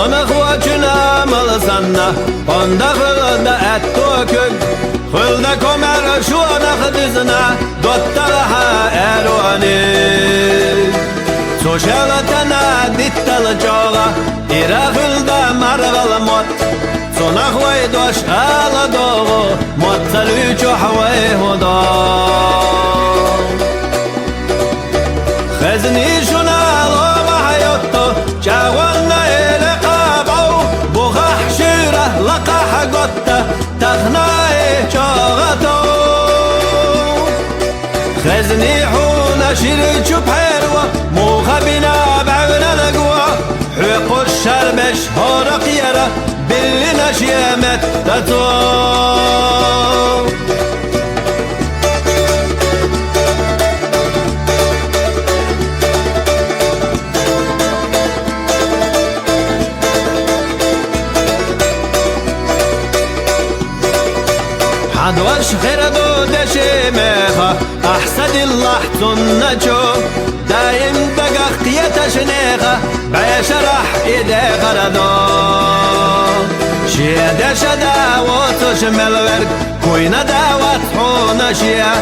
Sonra kuvaçına malsanna onda kılda et dökük Kılda komer şu anak dizine dottalaha ervani Soşalatana dittalı çoğa ira kılda margal mot Sonra kuvaydoş ala doğu motsalü çoğvay hoda Khezni şuna loma hayotto çağvanna ele qabav Buğah şirah laqah gotta تغناي شاغتو خزني حونا شرج بحيروة موخى بنا بعنا لقوة حق الشربش هورق يرى باللي نشيمت تتو عدوش خير دو دشيمخا أحسد الله تنجو دايم دقاق يتشنيخا بعشرح إيدي غردو شيا دشدا وتشمل ورق كوينا داوات حونا شيا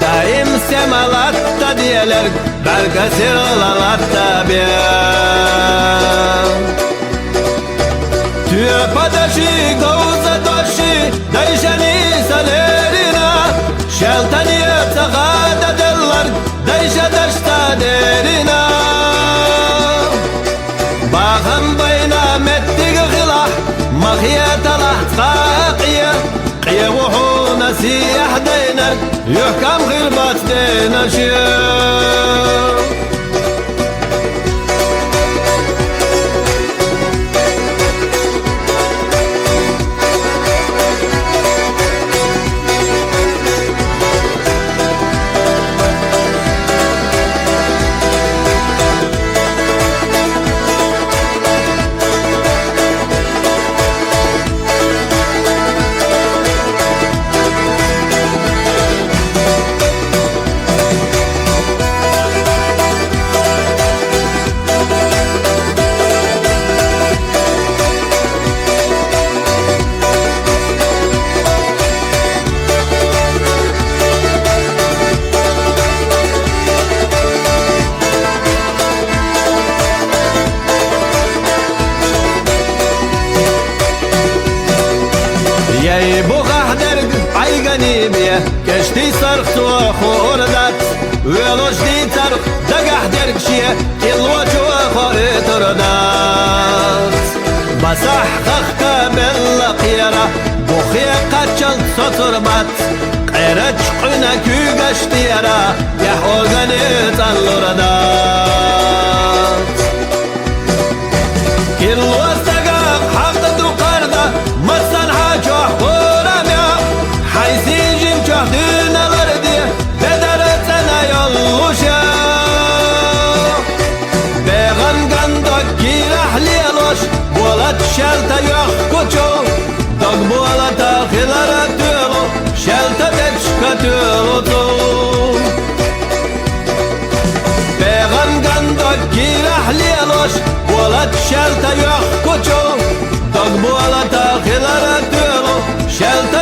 دايم سمالات تديالرق برقسر لالات تابيا تيبا دشي قوزة دوشي دايشاني ساليرنا شلتانية تغادة دلر دايشا دشتا ديرنا باغم بينا متق غلاح مخيات الاحتقاقية قيا وحونا سيح دينا يحكم غربات دينا شيا ياي بوغح درق عيقاني بيه كشتي صرخت وخوردات ويلوش دي ترق دقح درق شيه كلوش وخوردات بسح خخك بالقيرة بوخي قتشل سطربات قيرج قنا كوغش ديرا يحوغاني تنلردات كلوش دقاق حفظ دوقاردا مصن حاجوح ورميا حيسين جيم جهدنا لردي بدرتنا يلوشا بيغن قندق كيرح ليلوش بولت شلتا يخكوشو دق بولتا خلارا تولو شلتا تشكا تولو بيغن قندق كيرح ليلوش بولت شلتا يخكوشو دق بولتا خلارا تولو شلتا